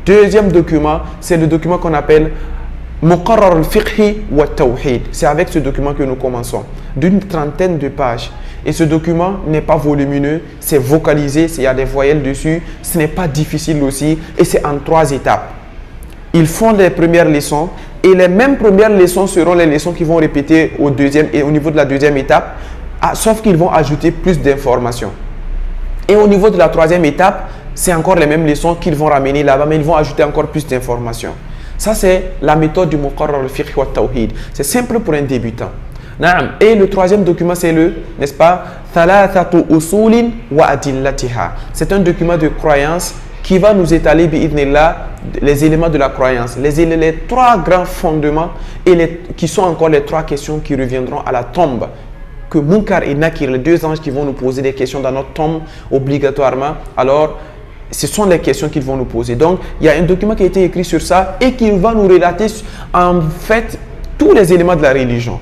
Deuxième document, c'est le document qu'on appelle Muqarrar al-Fiqhi wa Tawhid. C'est avec ce document que nous commençons, d'une trentaine de pages. Et ce document n'est pas volumineux, c'est vocalisé, il y a des voyelles dessus, ce n'est pas difficile aussi, et c'est en 3 étapes. Ils font les premières leçons, et les mêmes premières leçons seront les leçons qu'ils vont répéter au niveau de la deuxième étape, sauf qu'ils vont ajouter plus d'informations. Et au niveau de la troisième étape, c'est encore les mêmes leçons qu'ils vont ramener là-bas, mais ils vont ajouter encore plus d'informations. Ça, c'est la méthode du Muqarrar al-Fiqh wa Tawhid. C'est simple pour un débutant. Et le troisième document, c'est n'est-ce pas, Thalathatu usulin wa adillatiha. C'est un document de croyance qui va nous étaler, bi'idhnillah, les éléments de la croyance, les 3 grands fondements et qui sont encore les 3 questions qui reviendront à la tombe. Que Munkar et Nakir, les 2 anges qui vont nous poser des questions dans notre tombe obligatoirement, alors ce sont les questions qu'ils vont nous poser. Donc, il y a un document qui a été écrit sur ça et qui va nous relater en fait tous les éléments de la religion.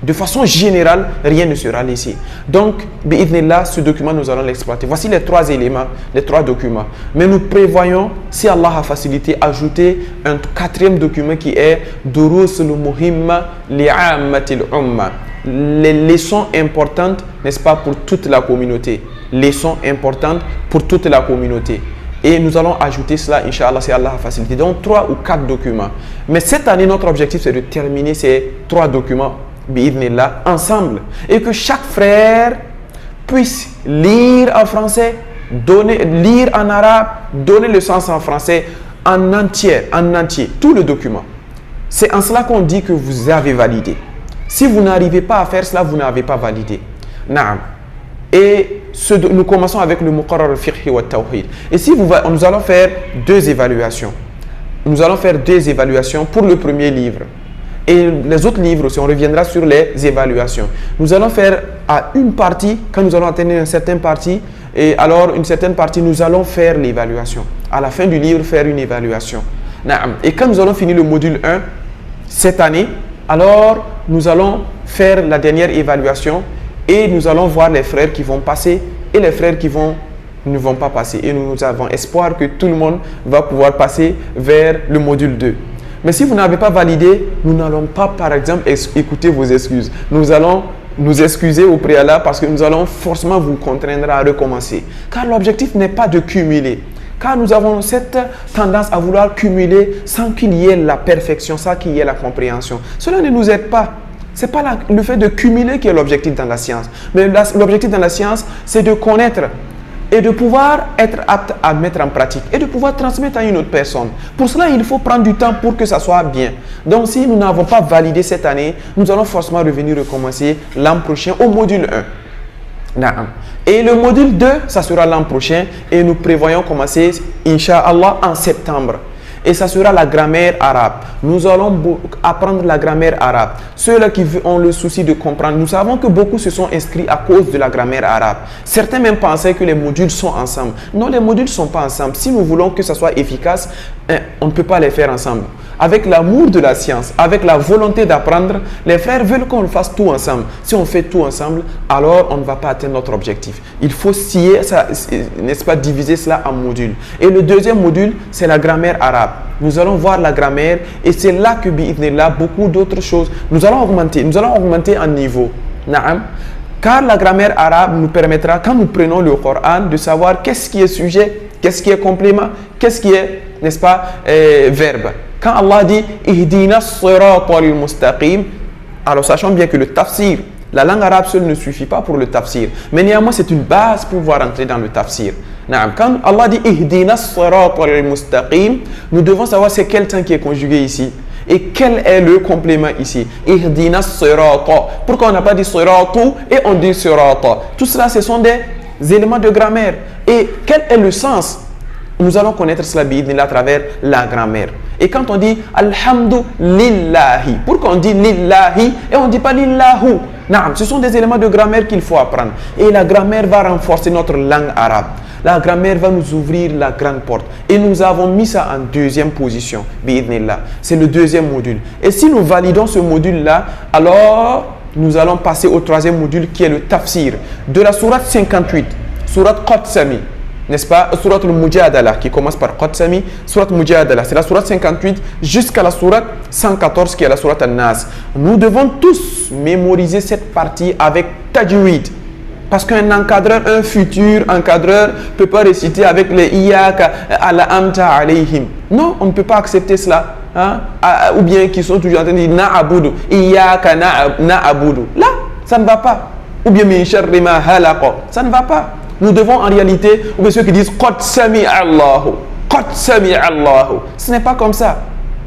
De façon générale, rien ne sera laissé. Donc, bi'idhnillah, ce document, nous allons l'exploiter. Voici les 3 éléments, les 3 documents. Mais nous prévoyons, si Allah a facilité, ajouter un 4e document qui est Durus al-Muhimma li'ammatil umma. Les leçons importantes, n'est-ce pas, pour toute la communauté. Leçons importantes pour toute la communauté. Et nous allons ajouter cela, Inch'Allah, si Allah a facilité. Donc, 3 ou 4 documents. Mais cette année, notre objectif, c'est de terminer ces 3 documents, bi'idhnillah, ensemble. Et que chaque frère puisse lire en français, lire en arabe, donner le sens en français, en entier, tout le document. C'est en cela qu'on dit que vous avez validé. Si vous n'arrivez pas à faire cela, vous n'avez pas validé. Naam. Et nous commençons avec le Muqarrar al-Fiqh wa Tawhid. Et nous allons faire 2 évaluations. Nous allons faire 2 évaluations pour le premier livre. Et les autres livres aussi, on reviendra sur les évaluations. Nous allons faire à une partie, quand nous allons atteindre une certaine partie, et alors une certaine partie, nous allons faire l'évaluation. À la fin du livre, faire une évaluation. Naam. Et quand nous allons finir le module 1, cette année, alors nous allons faire la dernière évaluation et nous allons voir les frères qui vont passer et les frères qui ne vont pas passer. Et nous avons espoir que tout le monde va pouvoir passer vers le module 2. Mais si vous n'avez pas validé, nous n'allons pas, par exemple, écouter vos excuses. Nous allons nous excuser au préalable parce que nous allons forcément vous contraindre à recommencer. Car l'objectif n'est pas de cumuler. Car nous avons cette tendance à vouloir cumuler sans qu'il y ait la perfection, sans qu'il y ait la compréhension. Cela ne nous aide pas. Ce n'est pas le fait de cumuler qui est l'objectif dans la science. Mais l'objectif dans la science, c'est de connaître et de pouvoir être apte à mettre en pratique et de pouvoir transmettre à une autre personne. Pour cela, il faut prendre du temps pour que ça soit bien. Donc, si nous n'avons pas validé cette année, nous allons forcément revenir recommencer l'an prochain au module 1. Et le module 2, ça sera l'an prochain et nous prévoyons commencer, Inch'Allah, en septembre. Et ça sera la grammaire arabe. Nous allons apprendre la grammaire arabe. Ceux-là qui ont le souci de comprendre, nous savons que beaucoup se sont inscrits à cause de la grammaire arabe. Certains même pensaient que les modules sont ensemble. Non, les modules ne sont pas ensemble. Si nous voulons que ça soit efficace, on ne peut pas les faire ensemble. Avec l'amour de la science, avec la volonté d'apprendre, les frères veulent qu'on le fasse tout ensemble. Si on fait tout ensemble, alors on ne va pas atteindre notre objectif. Il faut scier, n'est-ce pas, diviser cela en modules. Et le deuxième module, c'est la grammaire arabe. Nous allons voir la grammaire et c'est là que, bi'idhnillah, beaucoup d'autres choses, nous allons augmenter en niveau. Naam. Car la grammaire arabe nous permettra, quand nous prenons le Coran, de savoir qu'est-ce qui est sujet, qu'est-ce qui est complément, qu'est-ce qui est, n'est-ce pas, verbe. Quand Allah dit « Ihdina as-sirata al-mustaqim », alors sachons bien que le tafsir, la langue arabe seule ne suffit pas pour le tafsir. Mais néanmoins, c'est une base pour pouvoir entrer dans le tafsir. Quand Allah dit « Ihdina as-sirata al-mustaqim », nous devons savoir c'est quel temps qui est conjugué ici. Et quel est le complément ici? Ihdina as-sirata. Pourquoi on n'a pas dit siratu et on dit sirata? Tout cela, ce sont des éléments de grammaire. Et quel est le sens? Nous allons connaître cela à travers la grammaire. Et quand on dit alhamdulillahi, pourquoi on dit lillahi et on ne dit pas lillahu? Naam, ce sont des éléments de grammaire qu'il faut apprendre. Et la grammaire va renforcer notre langue arabe. La grammaire va nous ouvrir la grande porte. Et nous avons mis ça en deuxième position. C'est le deuxième module. Et si nous validons ce module-là, alors nous allons passer au troisième module qui est le tafsir. De la sourate 58, sourate Qad Sami. n'est-ce pas, Surat al-Mujadala qui commence par Qad Sami, Surat al-Mujadala, c'est la Surat 58 jusqu'à la Surat 114 qui est la Surat al-Nas. Nous devons tous mémoriser cette partie avec tajwid. Parce qu'un encadreur, un futur encadreur ne peut pas réciter avec les Iyaka ala amta alayhim. Non, on ne peut pas accepter cela. Hein? Ou bien qu'ils sont toujours en train de dire na'abudu, Iyaka na'abudu. Là, ça ne va pas. Ou bien min sharri ma halaqa. Ça ne va pas. Nous devons en réalité, ou bien ceux qui disent Qad sami Allahu, Qad sami Allahu. Ce n'est pas comme ça.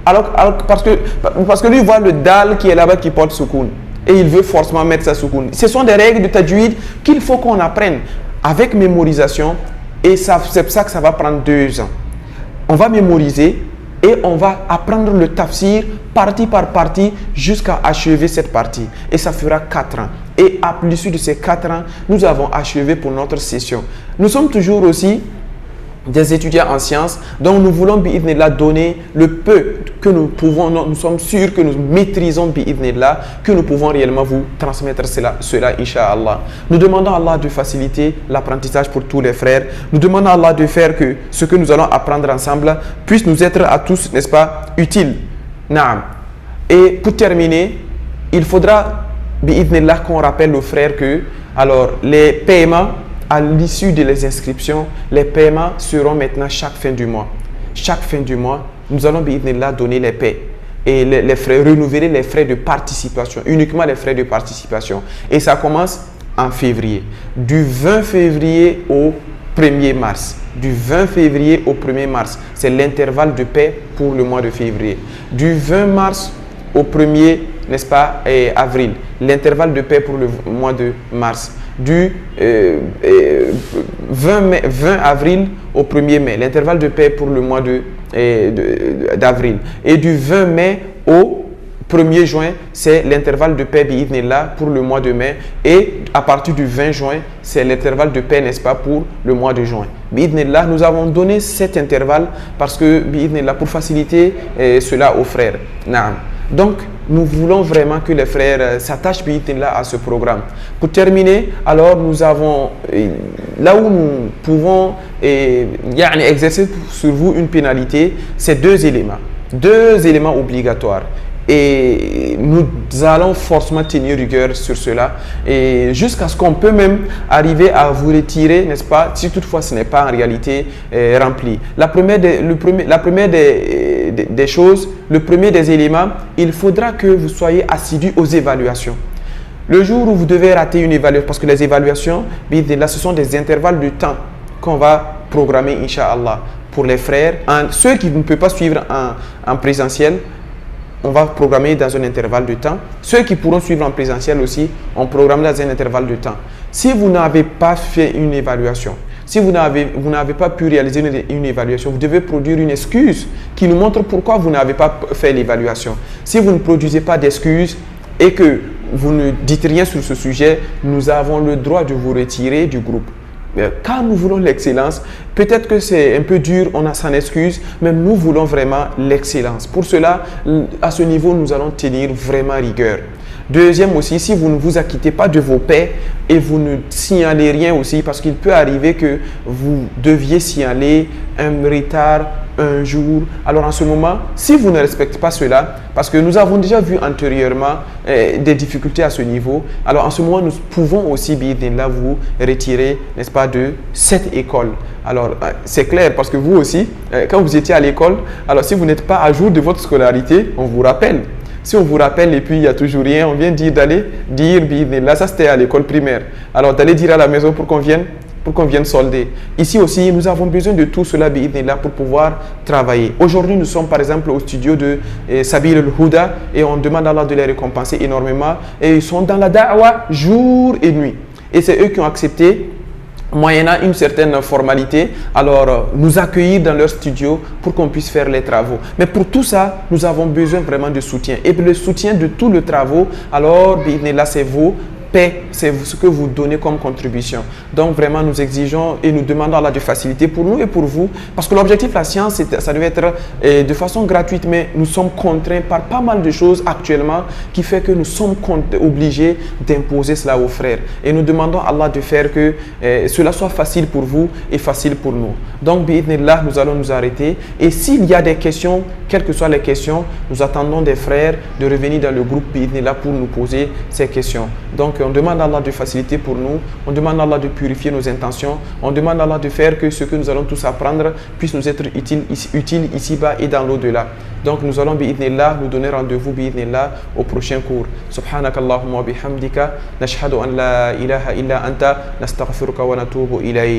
Alors, parce que lui voit le dal qui est là-bas qui porte soukoun. Et il veut forcément mettre sa soukoun. Ce sont des règles de tajwid qu'il faut qu'on apprenne avec mémorisation. Et c'est pour ça que ça va prendre 2 ans. On va mémoriser et on va apprendre le tafsir partie par partie jusqu'à achever cette partie. Et ça fera 4 ans. Et à l'issue de ces 4 ans, nous avons achevé pour notre session. Nous sommes toujours aussi des étudiants en sciences, donc nous voulons bi'idhnillah donner le peu que nous pouvons, nous sommes sûrs que nous maîtrisons bi'idhnillah, que nous pouvons réellement vous transmettre cela incha'Allah. Nous demandons à Allah de faciliter l'apprentissage pour tous les frères. Nous demandons à Allah de faire que ce que nous allons apprendre ensemble puisse nous être à tous, n'est-ce pas, utile. Naam. Et pour terminer, il faudra bi'idhnillah qu'on rappelle aux frères que alors les paiements à l'issue de les inscriptions, les paiements seront maintenant chaque fin du mois. Chaque fin du mois, nous allons bi'idhnillah donner les paies et les frais, renouveler les frais de participation, uniquement les frais de participation. Et ça commence en février. Du 20 février au 1er mars. Du 20 février au 1er mars, c'est l'intervalle de paie pour le mois de février. Du 20 mars au 1er, n'est-ce pas, avril, l'intervalle de paie pour le mois de mars. Du 20 avril au 1er mai, l'intervalle de paie pour le mois d'avril. Et du 20 mai au 1er juin, c'est l'intervalle de paie bi'idhnillah pour le mois de mai. Et à partir du 20 juin, c'est l'intervalle de paie, n'est-ce pas, pour le mois de juin. Bi'idhnillah, nous avons donné cet intervalle parce que bi'idhnillah, pour faciliter cela aux frères. Naam. Donc, nous voulons vraiment que les frères s'attachent bi'idhnillah à ce programme. Pour terminer, alors nous avons, là où nous pouvons exercer sur vous une pénalité, c'est 2 éléments. 2 éléments obligatoires. Et nous allons forcément tenir rigueur sur cela et jusqu'à ce qu'on peut même arriver à vous retirer, n'est-ce pas, si toutefois ce n'est pas en réalité rempli. La première des choses, le premier des éléments, il faudra que vous soyez assidus aux évaluations. Le jour où vous devez rater une évaluation, parce que les évaluations, là, ce sont des intervalles de temps qu'on va programmer, Inch'Allah, pour les frères. Ceux qui ne peuvent pas suivre en présentiel, on va programmer dans un intervalle de temps. Ceux qui pourront suivre en présentiel aussi, on programme dans un intervalle de temps. Si vous n'avez pas fait une évaluation, si vous n'avez pas pu réaliser une évaluation, vous devez produire une excuse qui nous montre pourquoi vous n'avez pas fait l'évaluation. Si vous ne produisez pas d'excuses et que vous ne dites rien sur ce sujet, nous avons le droit de vous retirer du groupe. Car nous voulons l'excellence, peut-être que c'est un peu dur, on a s'en excuse, mais nous voulons vraiment l'excellence. Pour cela, à ce niveau, nous allons tenir vraiment rigueur. Deuxième aussi, si vous ne vous acquittez pas de vos paies et vous ne signalez rien aussi, parce qu'il peut arriver que vous deviez signaler un retard un jour. Alors en ce moment, si vous ne respectez pas cela, parce que nous avons déjà vu antérieurement des difficultés à ce niveau, alors en ce moment, nous pouvons aussi bi'idhnillah vous retirer, n'est-ce pas, de cette école. Alors c'est clair, parce que vous aussi, quand vous étiez à l'école, alors si vous n'êtes pas à jour de votre scolarité, on vous rappelle. Si on vous rappelle et puis il n'y a toujours rien, on vient d'aller dire, là ça c'était à l'école primaire. Alors d'aller dire à la maison pour qu'on vienne solder. Ici aussi, nous avons besoin de tout cela là pour pouvoir travailler. Aujourd'hui, nous sommes par exemple au studio de Sabil al-Huda et on demande à Allah de les récompenser énormément. Et ils sont dans la da'wa jour et nuit. Et c'est eux qui ont accepté, moyennant une certaine formalité, alors nous accueillir dans leur studio pour qu'on puisse faire les travaux. Mais pour tout ça, nous avons besoin vraiment de soutien. Et le soutien de tous les travaux, alors là c'est vous, paie, c'est ce que vous donnez comme contribution. Donc vraiment, nous exigeons et nous demandons à Allah de faciliter pour nous et pour vous, parce que l'objectif de la science, ça devait être de façon gratuite, mais nous sommes contraints par pas mal de choses actuellement qui fait que nous sommes obligés d'imposer cela aux frères. Et nous demandons à Allah de faire que cela soit facile pour vous et facile pour nous. Donc, bi'idhnillah, nous allons nous arrêter. Et s'il y a des questions, quelles que soient les questions, nous attendons des frères de revenir dans le groupe bi'idhnillah pour nous poser ces questions. Donc, on demande à Allah de faciliter pour nous, on demande à Allah de purifier nos intentions, on demande à Allah de faire que ce que nous allons tous apprendre puisse nous être utile ici-bas et dans l'au-delà. Donc, nous allons bi'idhnillah nous donner rendez-vous bi'idhnillah au prochain cours. Subhanakallahumma wa bihamdika, nashhadu an la ilaha illa anta, nastaghfiruka wa natubu ilayk.